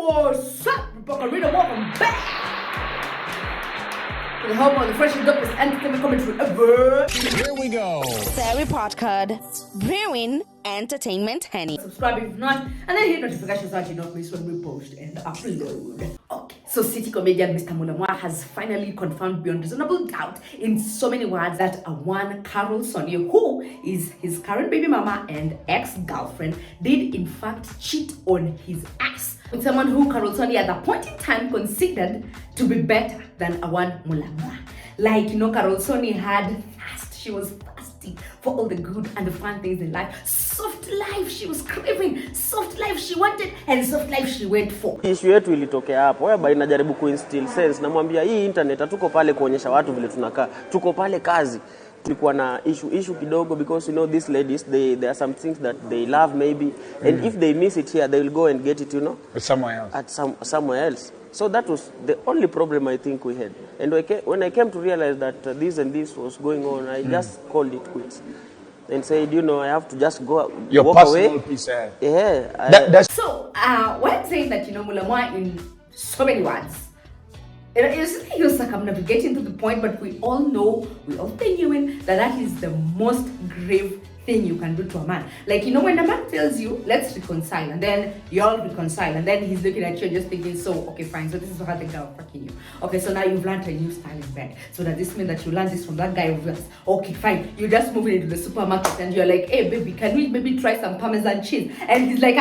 What's up, Rebecca? Welcome back to the home of the freshest dopest entertainment commentary ever. Here we go. Terry Podcast, brewing entertainment honey. Subscribe if not, and then hit notifications so that you don't miss when we post and upload. Okay, so city comedian Mr. Mulamwah has finally confirmed beyond reasonable doubt in so many words that one Carol Sonnie, who is his current baby mama and ex-girlfriend, did in fact cheat on his ass with someone who Carol Sonnie at that point in time considered to be better than one Mulamwah. Like, Carolsonnie had thirst. She was thirsty for all the good and the fun things in life. Soft life she was craving, soft life she wanted, and soft life she went for. Issue yetu ilitokea hapo, whereby inajaribu kuinstill sense. Namwambia hii internet hatuko pale kuonyesha watu vile tunakaa. Tuko pale kazi. Tulikuwa na issue kidogo because these ladies, there are some things that they love maybe, and if they miss it here they will go and get it But somewhere else. At somewhere else. So that was the only problem I think we had. And when I came to realize that this and this was going on, I just called it quits and said, I have to just go Your walk personal away. Piece. Yeah. That's So when I'm saying that Mulamwah in so many words, he was circumnavigating to the point, but we all know, we all genuine that is the most grave thing you can do to a man. Like, when a man tells you, let's reconcile, and then you all reconcile, and then he's looking at you and just thinking, so, okay, fine, so this is how the guy was fucking you. Okay, so now you've learned a new style in bed. So does this mean that you learned this from that guy of yours? Okay, fine. You're just moving into the supermarket and you're like, hey, baby, can we maybe try some Parmesan cheese? And he's like,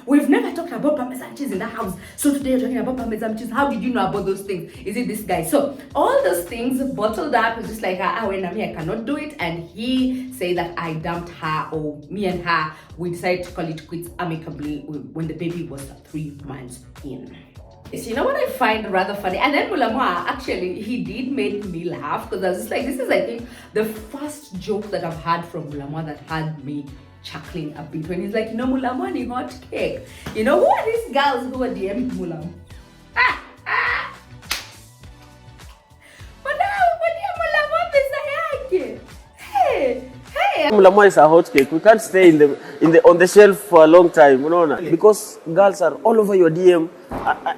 we've never talked about Parmesan cheese in the house. So today you're talking about Parmesan cheese. How did you know about those things? Is it this guy? So all those things bottled up is just like, when I'm here, I cannot do it. And he say that I dumped her, or me and her, we decided to call it quits amicably when the baby was 3 months in. So what I find rather funny, and then Mulamwah, actually, he did make me laugh, because I was just like, this is, I think, the first joke that I've had from Mulamwah that had me chuckling a bit, when he's like, Mulamwah ni hot cake. Who are these girls who are DMing Mulamwah? Mulamwah is a hot cake. We can't stay on the shelf for a long time, because girls are all over your DM.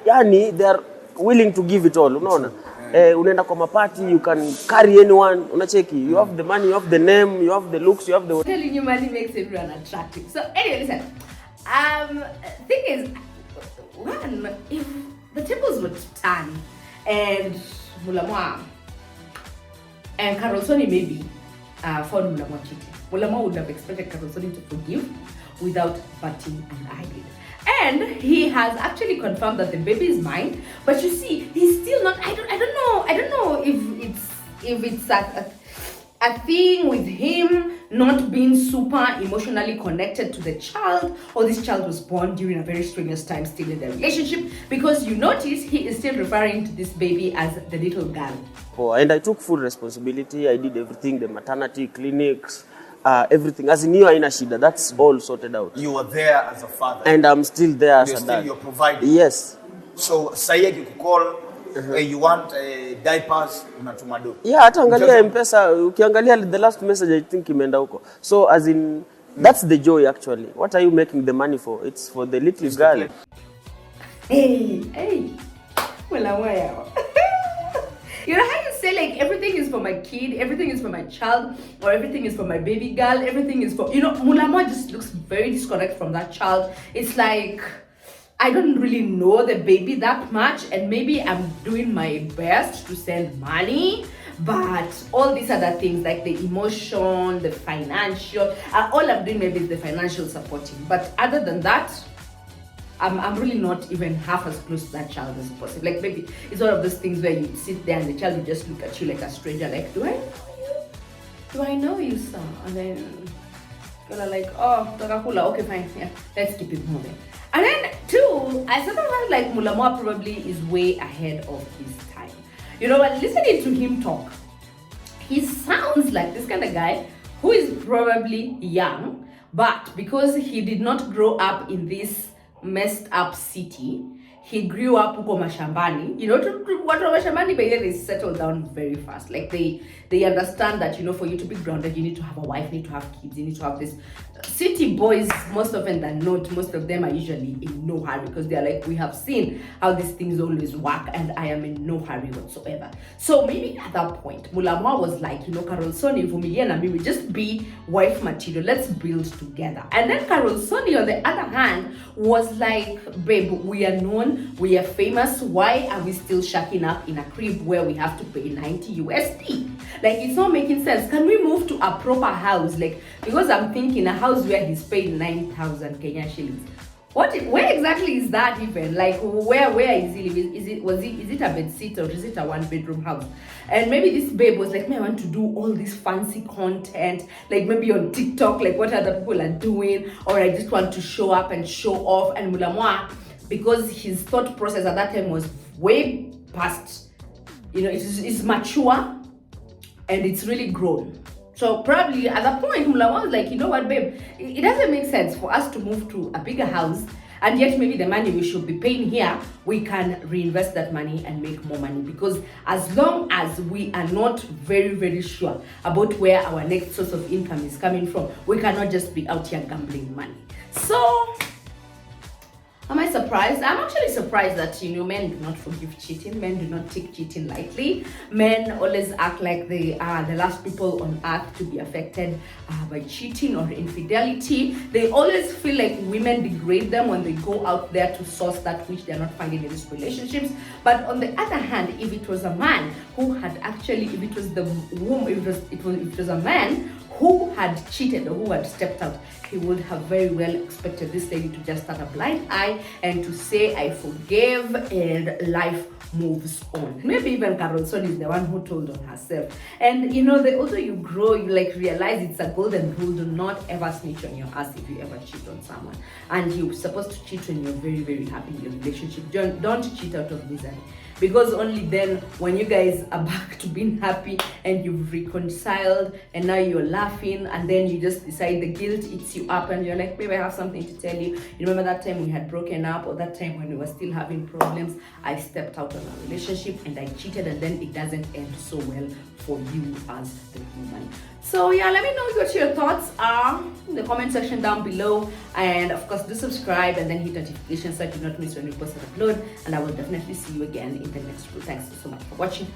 They are willing to give it all, unaenda kwa party, you can carry anyone, unacheki. You have the money, you have the name, you have the looks, you have the... Telling you money makes everyone attractive. So anyway, listen. Thing is, one, if the tables were to turn and Mulamwah and Carolsonnie maybe found Mulamwah cheating, Mulamwah would have expected Carolsonnie to forgive without batting an eyelid. And he has actually confirmed that the baby is mine. But you see, he's still not. I don't know if it's a thing with him not being super emotionally connected to the child, or this child was born during a very strenuous time still in the relationship, because you notice he is still referring to this baby as the little girl. And I took full responsibility. I did everything, the maternity clinics, everything. As in you haina shida, that's all sorted out. You were there as a father. And I'm still there as a dad. You're providing. Yes. So Sayed, you could call, you want diapers, unatumado. Yeah, hata angalia M-Pesa, ukiangalia the last message I think imeenda huko. So as in, that's the joy actually. What are you making the money for? It's for the little girl. Hey. Well, how you say like everything is for my kid, everything is for my child, or everything is for my baby girl, everything is for, Mulamwah just looks very disconnected from that child. It's like, I don't really know the baby that much, and maybe I'm doing my best to send money, but all these other things like the emotion, the financial, all I'm doing maybe is the financial supporting. But other than that, I'm really not even half as close to that child as possible. Like maybe it's one of those things where you sit there and the child will just look at you like a stranger, like, do I know you? Do I know you, sir? And then you're like, oh, Takakula, okay, fine, yeah, let's keep it moving. And then two, I sort of felt like Mulamwah probably is way ahead of his time. But listening to him talk, he sounds like this kind of guy who is probably young, but because he did not grow up in this messed up city, he grew up huko mashambani. You know, watu wa mashambani by then they settle down very fast. Like they understand that, you know, for you to be grounded, you need to have a wife, you need to have kids, you need to have this. City boys, most often than not, most of them are usually in no hurry because they are like, we have seen how these things always work and I am in no hurry whatsoever. So maybe at that point, Mulamwah was like, you know, Carolsonnie, vumilia na mimi, just be wife material, let's build together. And then Carolsonnie, on the other hand, was like, babe, we are known, we are famous, why are we still shacking up in a crib where we have to pay 90 USD? Like, it's not making sense. Can we move to a proper house? Like, because I'm thinking a house where he's paid 9,000 Kenya shillings. Where exactly is that even? Like, where is he living? Is it a bed sit or is it a 1-bedroom house? And maybe this babe was like, I want to do all this fancy content, like maybe on TikTok, like what other people are doing, or I just want to show up and show off. And Mulamwah, because his thought process at that time was way past, you know, it's mature and it's really grown. So probably at that point, Mulamwah was like, you know what, babe, it doesn't make sense for us to move to a bigger house, and yet maybe the money we should be paying here, we can reinvest that money and make more money. Because as long as we are not very, very sure about where our next source of income is coming from, we cannot just be out here gambling money. So, am I surprised? I'm actually surprised that, you know, men do not forgive cheating. Men do not take cheating lightly. Men always act like they are the last people on earth to be affected by cheating or infidelity. They always feel like women degrade them when they go out there to source that which they're not finding in these relationships. But on the other hand, if it was a man who had actually, if it was the woman, if it was a man who had cheated or who had stepped out, he would have very well expected this lady to just turn a blind eye and to say, I forgive, and life moves on. Maybe even Carolsonnie is the one who told on herself. And you know, the older you grow, you like realize it's a golden rule: do not ever snitch on your ass if you ever cheat on someone. And you're supposed to cheat when you're very, very happy in your relationship. Don't cheat out of misery. Because only then, when you guys are back to being happy and you've reconciled and now you're laughing, and then you just decide the guilt eats you up and you're like, babe, I have something to tell you. You remember that time we had broken up, or that time when we were still having problems? I stepped out of our relationship and I cheated, and then it doesn't end so well for you as the woman. So yeah, let me know what your thoughts are in the comment section down below, and of course do subscribe and then hit notifications so you do not miss when we post and upload, and I will definitely see you again in the next video. Thanks so much for watching.